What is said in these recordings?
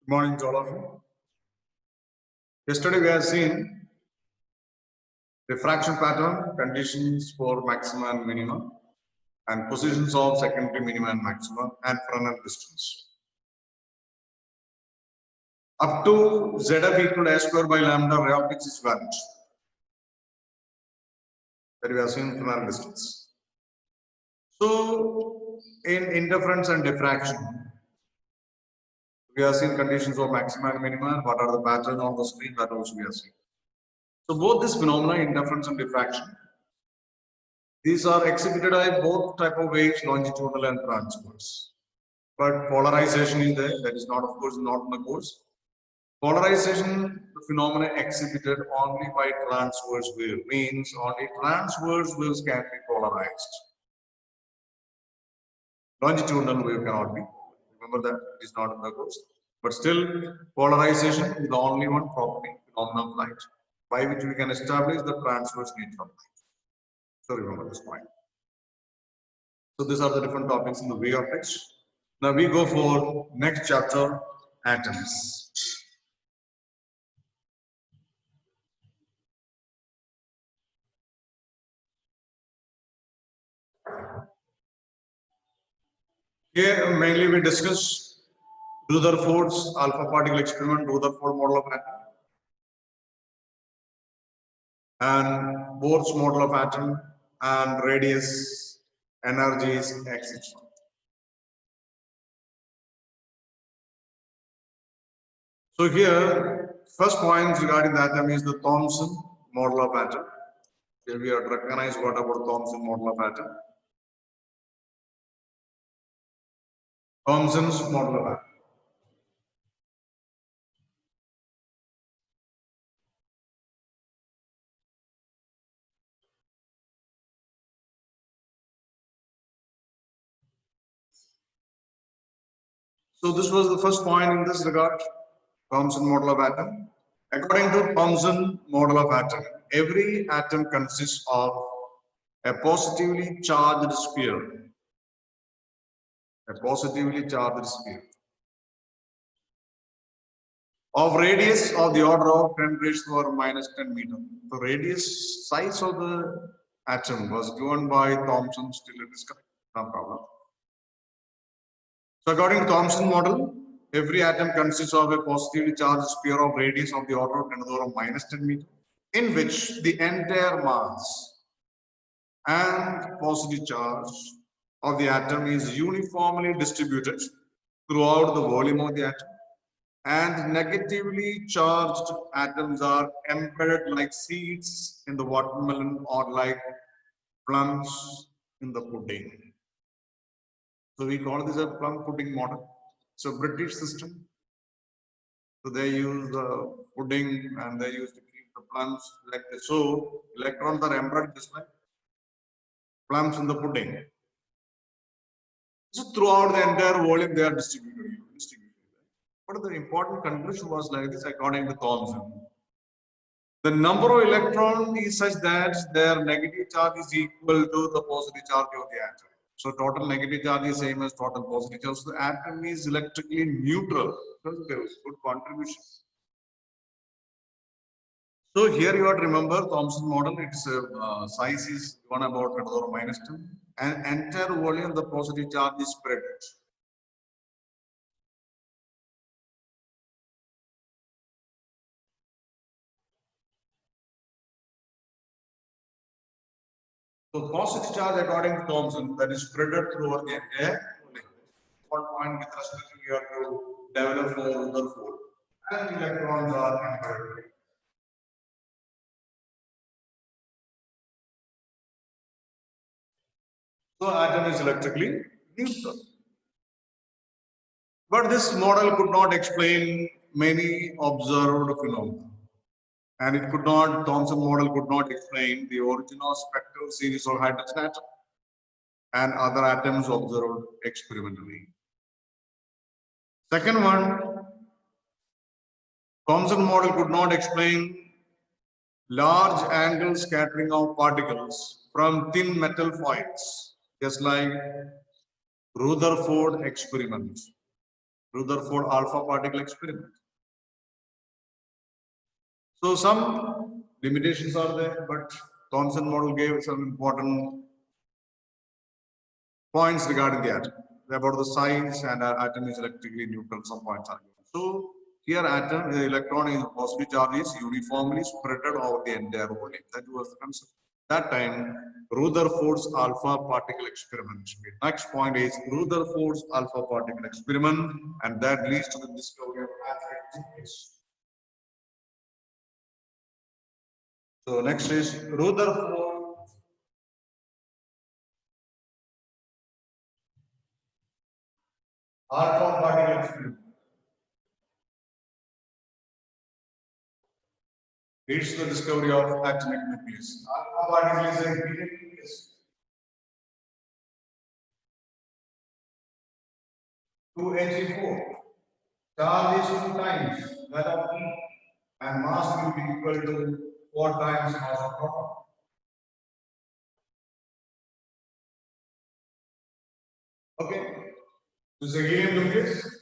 Good morning to all of you. Yesterday we have seen diffraction pattern, conditions for maximum and minimum, and positions of secondary minimum and maximum, and Fresnel distance. Up to ZF equal to A square by lambda, ray optics is valid. That we have seen Fresnel distance. So in interference and diffraction, we have seen conditions of maximum and minimum. What are the patterns on the screen? That also we have seen. So both this phenomena, interference and diffraction, these are exhibited by both type of waves, longitudinal and transverse. But polarization is there. That is not, of course, not in the course. Polarization, the phenomena exhibited only by transverse wave, means only transverse waves can be polarized. Longitudinal wave cannot be. Remember that it is not in the course. But still, polarization is the only one property phenomenon of light by which we can establish the transverse nature of light. So remember this point. So these are the different topics in the wave optics. Now we go for next chapter, atoms. Here mainly we discuss Rutherford's alpha particle experiment, Rutherford model of atom, and Bohr's model of atom, and radius, energies, etc. So here, first point regarding the atom is the Thomson model of atom. Here we have to recognize what about Thomson model of atom. Thomson's model of atom. So this was the first point in this regard, Thomson model of atom. According to Thomson model of atom, every atom consists of a positively charged sphere. A positively charged sphere of radius of the order of 10 raised to the power minus 10 meter. The radius size of the atom was given by Thomson, still it is correct, no problem. So according to Thomson model, every atom consists of a positively charged sphere of radius of the order of 10 to the power minus 10 meter, in which the entire mass and positive charge of the atom is uniformly distributed throughout the volume of the atom, and negatively charged atoms are embedded like seeds in the watermelon or like plums in the pudding. So we call this a plum pudding model. It's a British system. So they use the pudding and they used to keep the plums like this. So electrons are embedded just like plums in the pudding. So throughout the entire volume they are distributed. But the important conclusion was like this according to Thomson. The number of electrons is such that their negative charge is equal to the positive charge of the atom. So total negative charge is same as total positive charge. So the atom is electrically neutral. So there is good contribution. So here you have to remember Thomson model. Its size is 1 about 10 to the power minus 10, and entire volume the positive charge is spread. So positive charge according to Thomson, that is spread throughout the entire volume. One point with respect to you have to develop for Rutherford, and electrons are embedded. So atom is electrically neutral. But this model could not explain many observed phenomena. And it could not, Thomson model could not explain the origin of spectral series of hydrogen atom and other atoms observed experimentally. Second one, Thomson model could not explain large angle scattering of particles from thin metal foils, just like Rutherford experiment. Rutherford alpha particle experiment. So some limitations are there, but Thomson model gave some important points regarding the atom, about the size and atom is electrically neutral. Some points are given. So here atom, the electron is positive charge is uniformly spread over the entire volume. That was the concept. That time, Rutherford's alpha particle experiment. Next point is Rutherford's alpha particle experiment, and that leads to the discovery of atomic nucleus. So next is Rutherford alpha particle experiment. Leads to the discovery of atomic nucleus. Alpha particle is a heated nucleus. 2He4. Charge is 2 times that of E, and mass will be equal to 4 times mass of proton. Okay. This is a helium nucleus.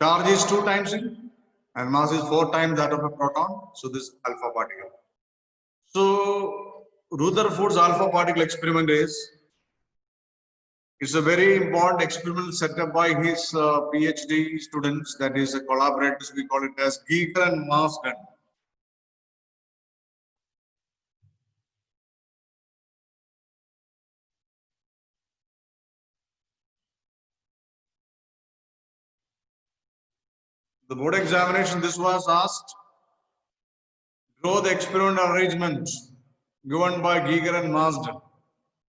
Charge is 2 times E, and mass is 4 times that of a proton. So this is alpha particle. So Rutherford's alpha particle experiment is, it's a very important experiment set up by his PhD students, that is collaborators. We call it as Geiger and Marsden. The board examination, this was asked, draw the experimental arrangement given by Geiger and Marsden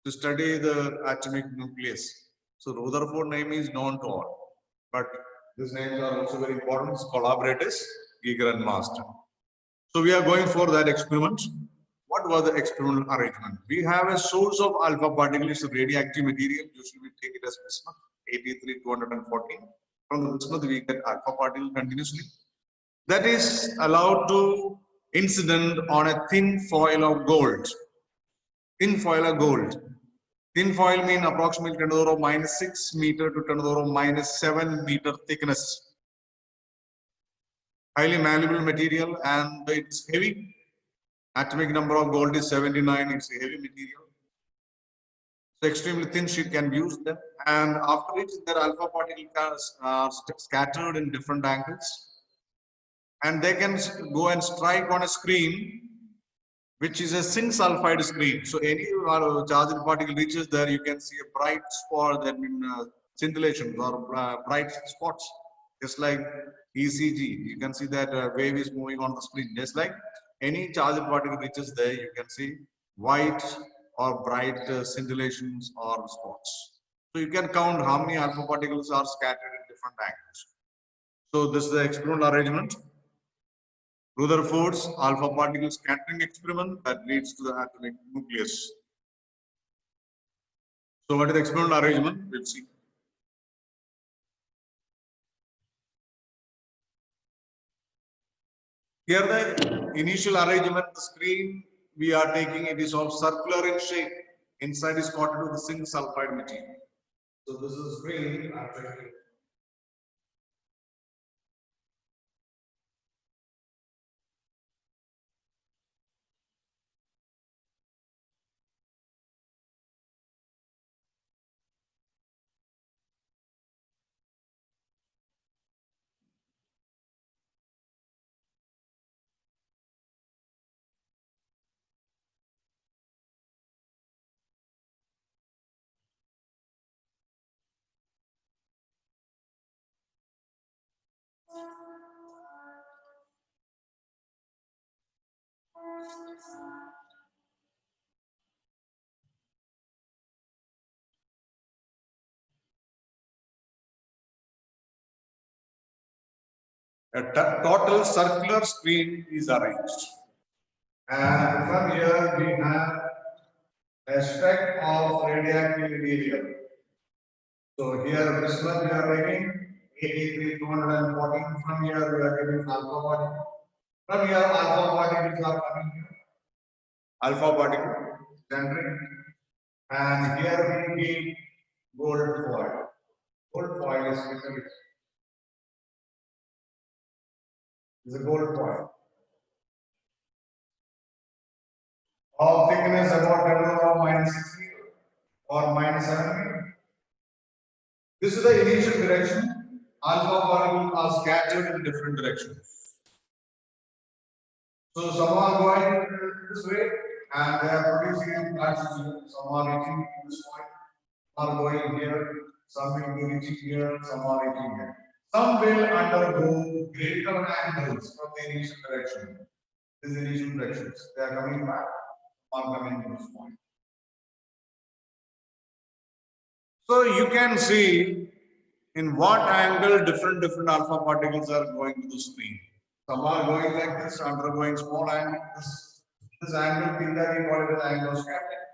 to study the atomic nucleus. So Rutherford name is known to all, but these names are also very important. Collaborators, Geiger and Marsden. So we are going for that experiment. What was the experimental arrangement? We have a source of alpha particle, it's a radioactive material. Usually we take it as bismuth, 83-214. From the bismuth we get alpha particle continuously. That is allowed to incident on a thin foil of gold. Thin foil of gold. Thin foil mean approximately 10 to the power of minus 6 meter to 10 to the power of minus 7 meter thickness. Highly malleable material and it's heavy. Atomic number of gold is 79. It's a heavy material. So extremely thin sheet can be used there. And after which their alpha particles are scattered in different angles. And they can go and strike on a screen which is a zinc sulfide screen. So any charged particle reaches there, you can see a bright spot, that means scintillations or bright spots, just like ECG. You can see that wave is moving on the screen. Just like any charged particle reaches there, you can see white or bright scintillations or spots. So you can count how many alpha particles are scattered in different angles. So this is the experimental arrangement. Rutherford's alpha particle scattering experiment that leads to the atomic nucleus. So what is the experimental arrangement? We'll see. Here the initial arrangement, the screen we are taking, it is of circular in shape. Inside is coated with the zinc sulfide material. So this is the screen I'm taking. A total circular screen is arranged. And from here we have a speck of radioactive material. So here this one we are taking 83-214. From here we are getting alpha particle. From here alpha particles are coming here. Alpha particle centering. And here we give gold foil. Gold foil is a gold foil. Of thickness about 10 to the power minus 6 meter or minus 7 meter. This is the initial direction. Alpha particles are scattered in different directions. So some are going this way and they are producing flashes here. Some are reaching this point, some are going here, some will be reaching here, some are reaching here. Some will undergo greater angles from the initial direction. These initial directions. They are coming back, are coming to this point. So you can see in what angle different alpha particles are going to the screen. Some are going like this, undergoing small angle. This angle theta we call it as angle of scattering.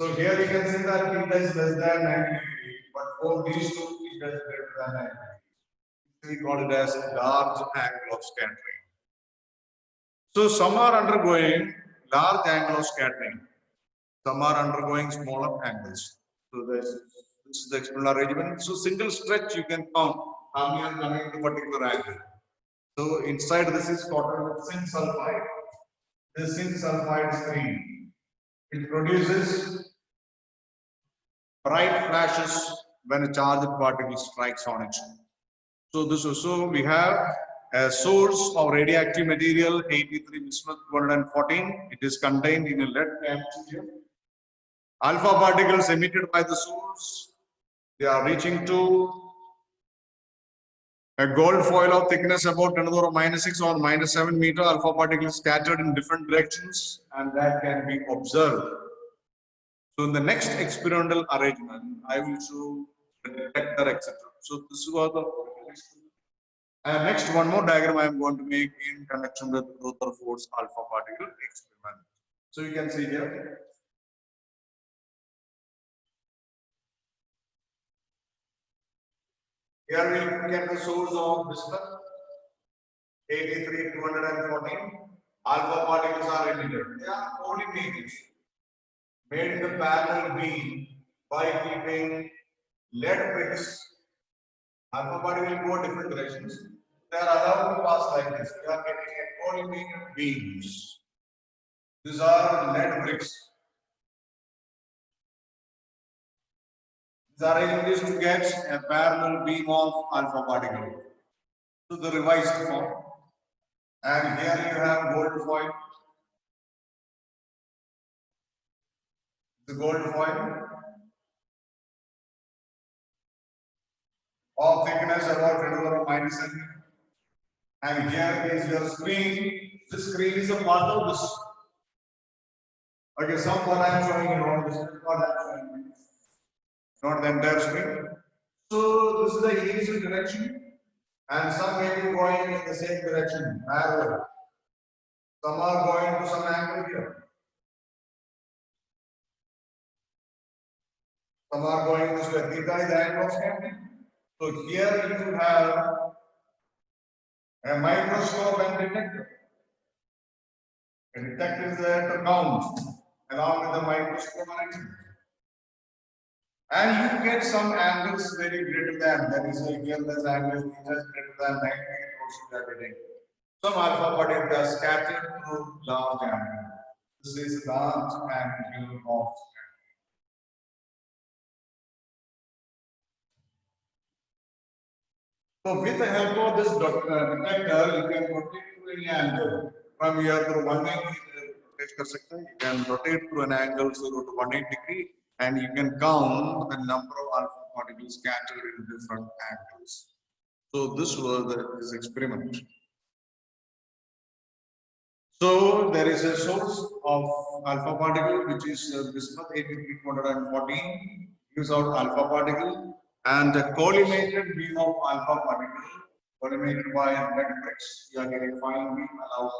So here you can see that theta is less than 90 degrees, but for these two theta is greater than 90 degrees. We call it as a large angle of scattering. So some are undergoing large angle of scattering. Some are undergoing smaller angles. So this is the external arrangement. So single stretch you can count how many are coming to particular angle. So inside this is coated with zinc sulfide. The zinc sulfide screen. It produces bright flashes when a charged particle strikes on it. So this is so we have a source of radioactive material 83 bismuth 214. It is contained in a lead capsule. Alpha particles emitted by the source, they are reaching to a gold foil of thickness about 10 to the power minus 6 or minus 7 meter. Alpha particles scattered in different directions and that can be observed. So in the next experimental arrangement, I will show the detector, etc. So this was the next one more diagram I am going to make in connection with Rutherford's alpha particle experiment. So you can see here. Here we look at the source of bismuth 83 214. Alpha particles are emitted. They are collimated, made in the parallel beam by keeping lead bricks. Alpha particle will go different directions. They are allowed to pass like this. We are getting a collimated beams. These are lead bricks. These are arranged to get a parallel beam of alpha particle. So the revised form. And here you have gold foil. The gold foil of thickness about 10 to the power minus 7. And here is your screen. This screen is a part of this. Okay, some what I am showing you on this is what I am showing you. Not the entire screen. So this is the initial direction. And some may be going in the same direction, parallel. Some are going to some angle here. Some are going this way. Theta is the angle of scattering. So here you have a microscope and detector. A detector is there to count along with the microscope arrangement. And you get some angles very greater than, that is a here this angle is greater than 90 degrees you are getting. Some alpha particles are scattered through large angle. This is large angle of scattering. So with the help of this detector, you can rotate through any angle. From here to 180 you can rotate through an angle 0 to 180 degree and you can count the number of alpha particles scattered in different angles. So this was this experiment. So there is a source of alpha particle which is bismuth 83 gives out alpha particle and a collimated beam of alpha particle collimated by lead bricks. You are getting fine beam allows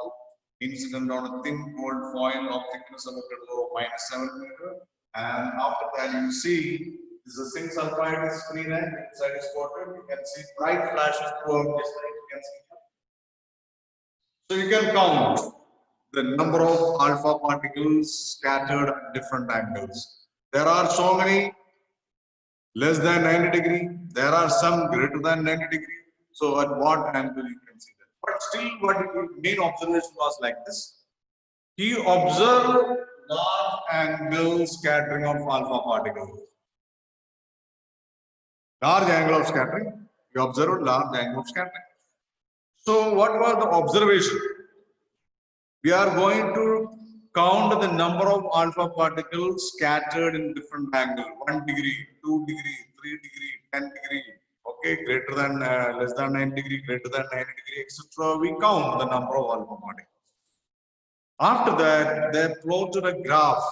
incident on a thin gold foil of thickness of minus 7 meter. And after that you see this is a zinc sulfide screen and inside is coated. You can see bright flashes throughout this light. You can see. So you can count the number of alpha particles scattered at different angles. There are so many less than 90 degree. There are some greater than 90 degree. So at what angle you can see that. But still what the main observation was like this. He observed large angle scattering of alpha particles. Large angle of scattering. He observed large angle of scattering. So what was the observation? We are going to count the number of alpha particles scattered in different angle. 1 degree, 2 degree, 3 degree, 10 degree. Okay, greater than, less than 9 degree, greater than 90 degree, etc. We count the number of alpha particles. After that, they plotted a graph,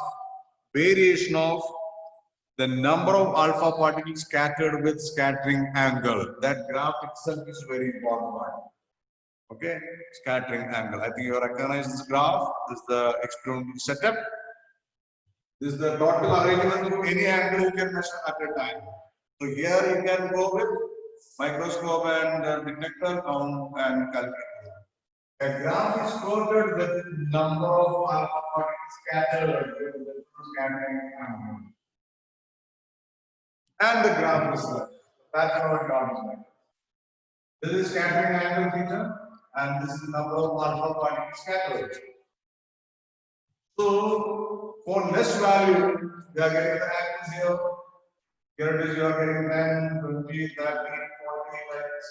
variation of the number of alpha particles scattered with scattering angle. That graph itself is very important one. Okay, scattering angle. I think you recognize this graph. This is the experimental setup. This is the total arrangement of any angle you can measure at a time. So here you can go with microscope and detector count and calculate. A graph is plotted with the number of alpha particles scattered with the scattering angle. And the graph is there. That's how it comes. This is scattering angle theta, and this is the number of alpha particles scattered. So for less value, we are getting the angles here. Here it is, you are getting 10, 20, 30, 40, like this.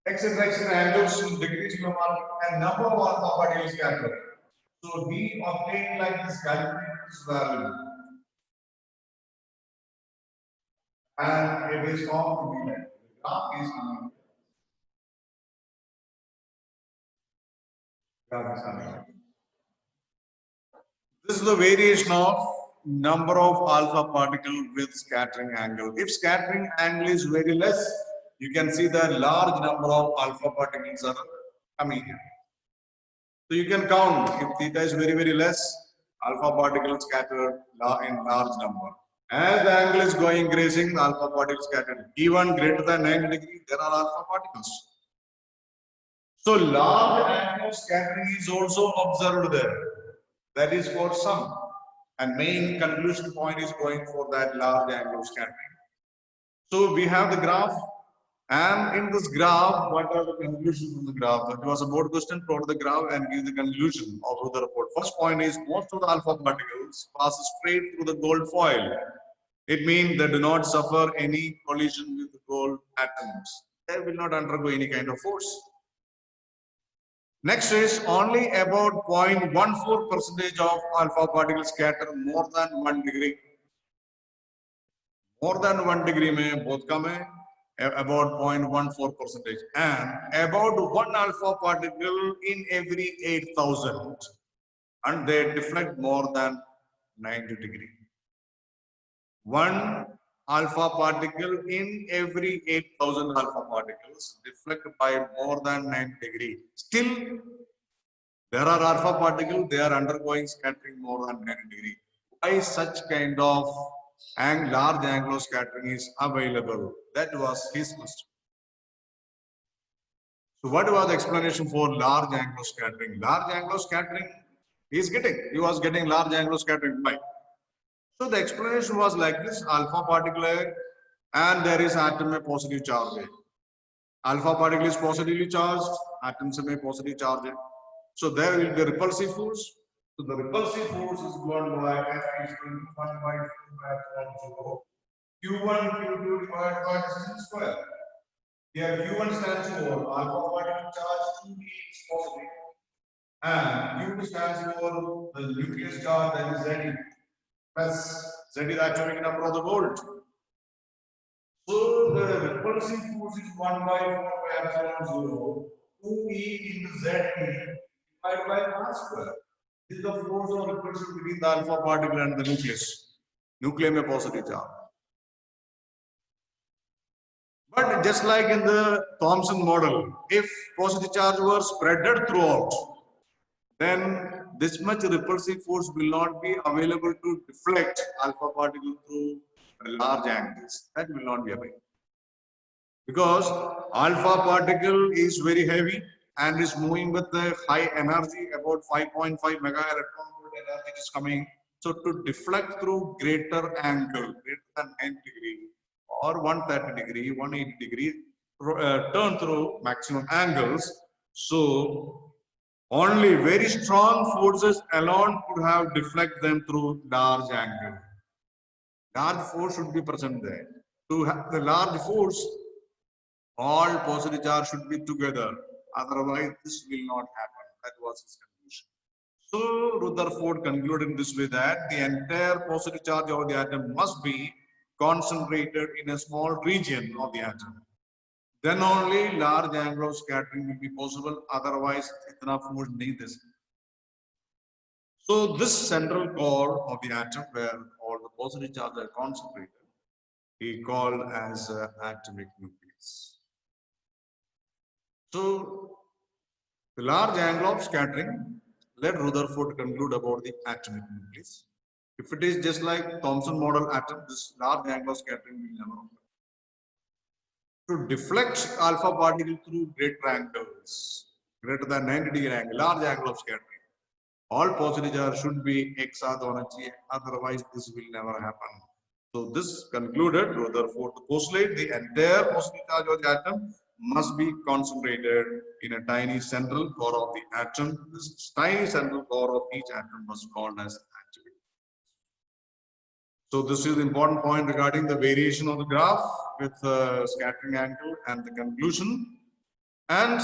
Etc. angles in degrees per mark and number of alpha particles scattered. So we obtain like this calculated value. And it is found to be like the graph is coming. This is the variation of number of alpha particle with scattering angle. If scattering angle is very less, you can see the large number of alpha particles are coming here. So you can count if theta is very less, alpha particles scattered in large number. As the angle is going increasing, alpha particles scattered. Even greater than 90 degrees, there are alpha particles. So large angle scattering is also observed there. That is for some. And main conclusion point is going for that large angle scattering. So we have the graph. And in this graph, what are the conclusions from the graph? It was a board question, plot the graph and give the conclusion of the report. First point is most of the alpha particles pass straight through the gold foil. It means they do not suffer any collision with the gold atoms. They will not undergo any kind of force. Next is only about 0.14% of alpha particles scatter more than 1 degree. More than 1 degree mein bahut kam hai. About 0.14% and about 1 alpha particle in every 8,000 and they deflect more than 90 degree. 1 alpha particle in every 8,000 alpha particles deflect by more than 90 degree. Still, there are alpha particles, they are undergoing scattering more than 90 degree. Why such kind of large angular scattering is available? That was his question. So what was the explanation for large angular scattering? Large angular scattering he was getting large angular scattering. Why? So the explanation was like this: alpha particle and there is atom में positive charge है. Alpha particle is positively charged, atom से में positive charge है. So there will be repulsive force. So the repulsive force is given by F is 1 by 2 by 0. Q1, Q2 divided by distance square. Here Q1 stands for alpha particle charge 2e is positive. And Q2 stands for the nucleus charge that is Z plus Z is atomic number of the gold. So the repulsive force is 1 by 4 by epsilon 0, 2e into Z divided by R square. This is the force of repulsion between the alpha particle and the nucleus. Nucleus में positive charge. But just like in the Thomson model, if positive charge were spreaded throughout, then this much repulsive force will not be available to deflect alpha particle through large angles. That will not be available. Because alpha particle is very heavy and is moving with the high energy, about 5.5 megaelectron volt energy is coming. So to deflect through greater angle, greater than 90 degree or 130 degree, 180 degree, turn through maximum angles. So only very strong forces alone could have deflect them through large angle. Large force should be present there. To have the large force, all positive charge should be together. Otherwise, this will not happen. That was his conclusion. So Rutherford concluded in this way that the entire positive charge of the atom must be concentrated in a small region of the atom. Then only large angle of scattering will be possible. Otherwise, itna force nahi de sakte. So this central core of the atom, where all the positive charges are concentrated, he called as atomic nucleus. So the large angle of scattering led Rutherford conclude about the atomic nucleus. If it is just like Thomson model atom, this large angle of scattering will never occur. To deflect alpha particle through greater angles, greater than 90-degree angle, large angle of scattering, all positive charge should be एक साथ होना चाहिए, otherwise this will never happen. So this concluded Rutherford to postulate the entire positive charge of the atom must be concentrated in a tiny central core of the atom. This tiny central core of each atom was called as atomic. So this is the important point regarding the variation of the graph with scattering angle and the conclusion. And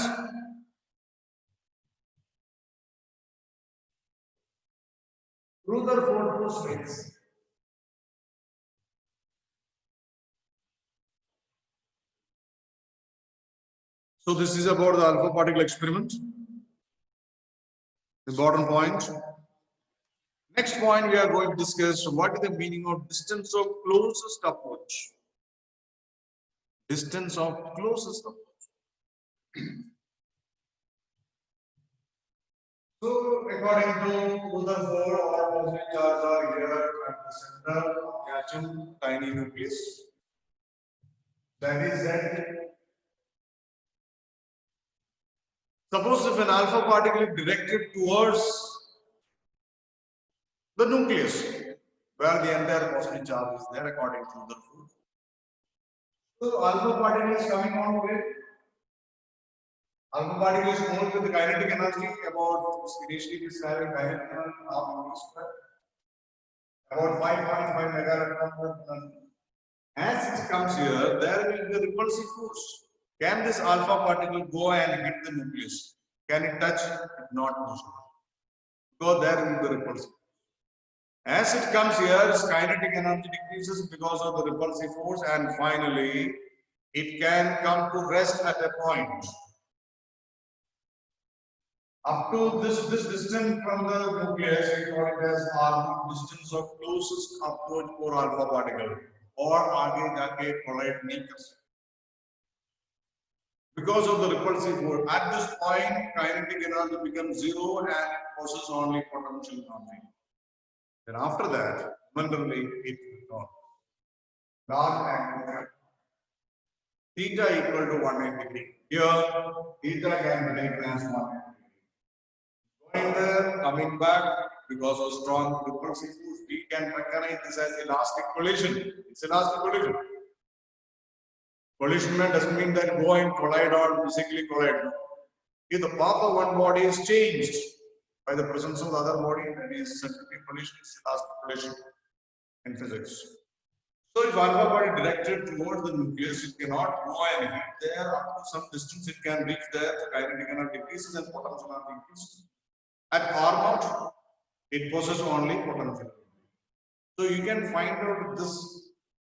Rutherford postulates so this is about the alpha particle experiment. Important point. Next point we are going to discuss what is the meaning of distance of closest approach. Distance of closest approach. So according to Rutherford, all positive charges are here at the center of the atom, tiny nucleus. That is Z. Suppose if an alpha particle is directed towards the nucleus, where the entire positive charge is there according to Rutherford. So alpha particle is coming on with alpha particle is moving with the kinetic energy about initially it is having kinetic energy of about 5.5 megaelectron. As it comes here, there will be a repulsive force. Can this alpha particle go and hit the nucleus? Can it touch? It not possible. Go there will be repulsive. As it comes here, its kinetic energy decreases because of the repulsive force, and finally, it can come to rest at a point. Up to this distance from the nucleus, we call it as R, distance of closest approach for alpha particle, or आगे जाके collide नहीं कर सकते. Because of the repulsive force, at this point, kinetic energy becomes zero and it possesses only potential energy. Then after that, momentarily it will not. Large angle theta equal to 180 degree. Here, theta can be taken as 180 degree. Going there, coming back, because of strong repulsive force, we can recognize this as elastic collision. It's elastic collision. Collision doesn't mean that go and collide or physically collide. If the path of one body is changed by the presence of the other body, that is said to be collision, it's elastic collision in physics. So if alpha body directed towards the nucleus, it cannot go and hit there up to some distance, it can reach there, the kinetic energy decreases and potential energy increases. At R naught, it possesses only potential. So you can find out this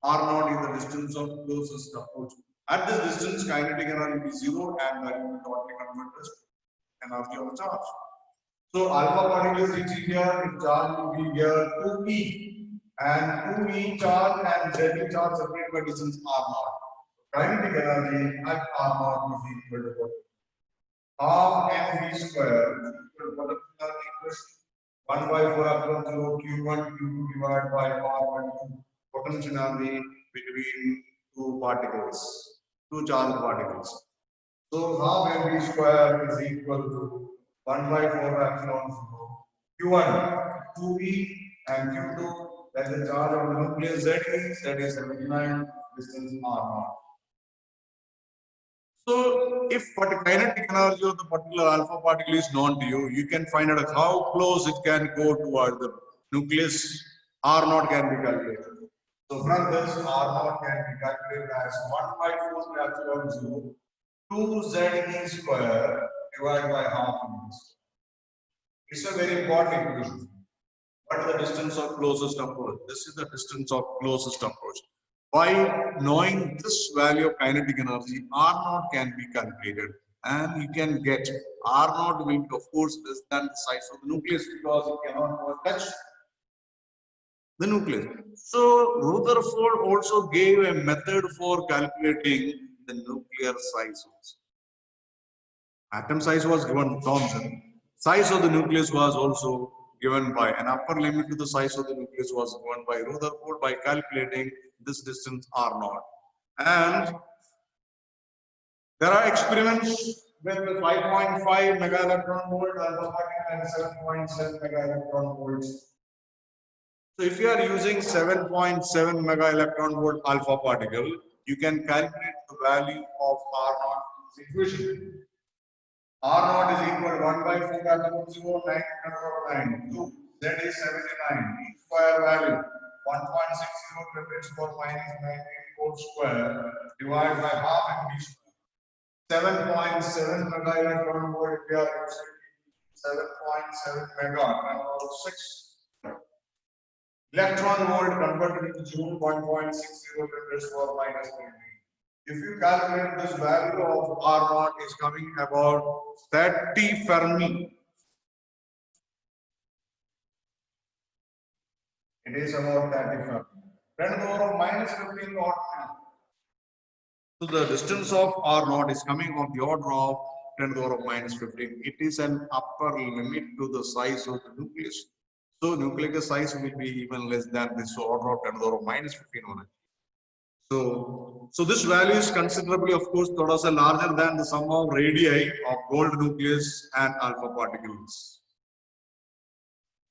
R naught is the distance of closest approach. At this distance, kinetic energy will be zero and that will not be converted to energy of charge. So alpha particle is reaching here, its charge will be here 2e, and 2e charge and Z charge separated by distance R naught. Kinetic energy at R naught is equal to half mv square is equal to potential energy equation 1 by 4 upon 0 q1 q2 divided by r12 potential energy between two particles, two charged particles. So half mv square is equal to 1 by 4 epsilon 0 q1 2V and Q2, that is the charge of the nucleus Z is 79, distance R0. So, if kinetic energy of the particular alpha particle is known to you, you can find out how close it can go toward the nucleus. R0 can be calculated. So, from this, R0 can be calculated as 1 by 4 pi epsilon 0 2ZE square divided by half E square. It's a very important equation. What is the distance of closest approach? This is the distance of closest approach. By knowing this value of kinetic energy, R0 can be calculated, and you can get R0 will be, of course, less than the size of the nucleus because it cannot touch the nucleus. So Rutherford also gave a method for calculating the nuclear size. Atom size was given Thomson. Size of the nucleus was also given by an upper limit to the size of the nucleus was given by Rutherford by calculating this distance R0. And there are experiments with 5.5 mega electron volt and 7.7 mega electron volts. So if you are using 7.7 mega electron volt alpha particle, you can calculate the value of R0 in this equation. R0 is equal to 1 by 4 epsilon 0 9 2. Z is 79. E square value 1.60 10 to the minus 19 whole square divided by half and B square. 7.7 mega electron volt. We are using 7.7 mega and 6. Electron volt converted into joule 1.60 10 to the minus 19. If you calculate this value of R0 is coming about 30 Fermi. It is about 30 Fermi. 10 to the power of minus 15 watt. So the distance of R0 is coming on the order of 10 to the power of minus 15. It is an upper limit to the size of the nucleus. So nuclear size will be even less than this order of 10 to the power of minus 15 only. So this value is considerably, of course, larger than the sum of radii of gold nucleus and alpha particles.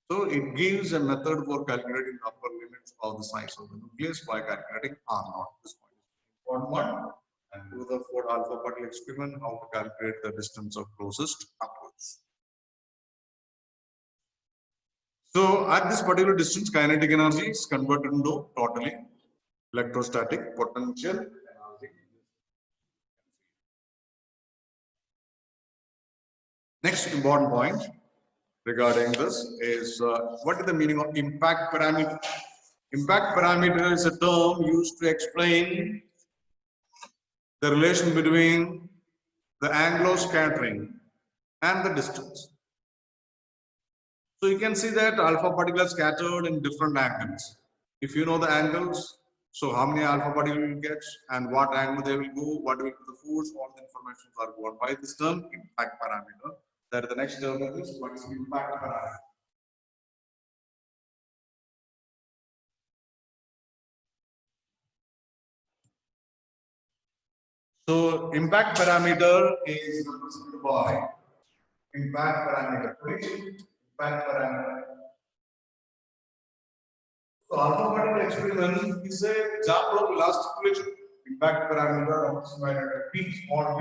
So it gives a method for calculating the upper limits of the size of the nucleus by calculating R0. This point is important one. And do the four alpha particle experiment, how to calculate the distance of closest approach. So at this particular distance, kinetic energy is converted into totally electrostatic potential energy. Next important point regarding this is what is the meaning of impact parameter? Impact parameter is a term used to explain the relation between the angular scattering and the distance. So you can see that alpha particles scattered in different angles. If you know the angles, so how many alpha particles you will get and what angle they will go, what will be the force, all the information are given by this term impact parameter. That is the next term of this, what is impact parameter? So impact parameter is represented by impact parameter. Impact parameter. So alpha particle experiment is an example of elastic relation. Impact parameter represented by P, small p.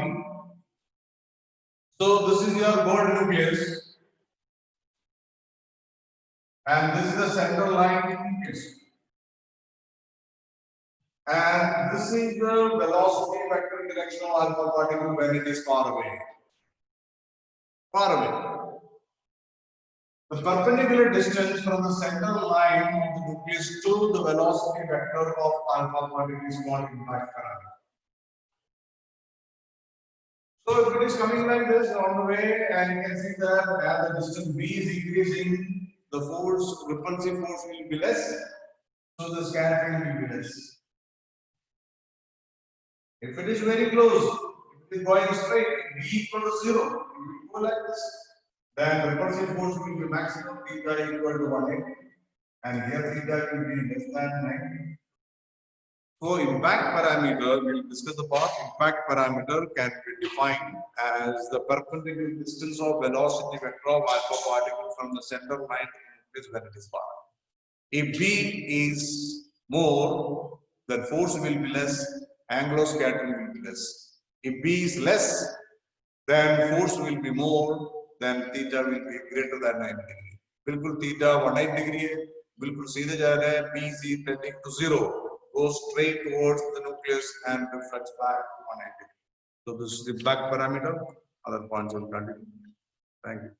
So this is your gold nucleus, and this is the central line nucleus. And this is the velocity vector direction of alpha particle when it is far away. Far away. The perpendicular distance from the central line of the nucleus to the velocity vector of alpha particle is called impact parameter. So if it is coming like this on the way, and you can see that as the distance b is increasing, the force, repulsive force will be less, so the scattering will be less. If it is very close, if it is going straight, b equal to 0, it will go like this. Then repulsive force will be maximum theta equal to 180, and here theta will be less than 90. So impact parameter, we will discuss about impact parameter can be defined as the perpendicular distance of velocity vector of alpha particle from the center line is when it is far. If B is more, then force will be less, angular scattering will be less. If B is less, then force will be more, then theta will be greater than 90 degree. बिल्कुल theta 180 degree है, बिल्कुल सीधे जा रहा है, B is tending to 0, goes straight towards the nucleus and reflects back 180 degree. So this is the back parameter. Other points will continue. Thank you.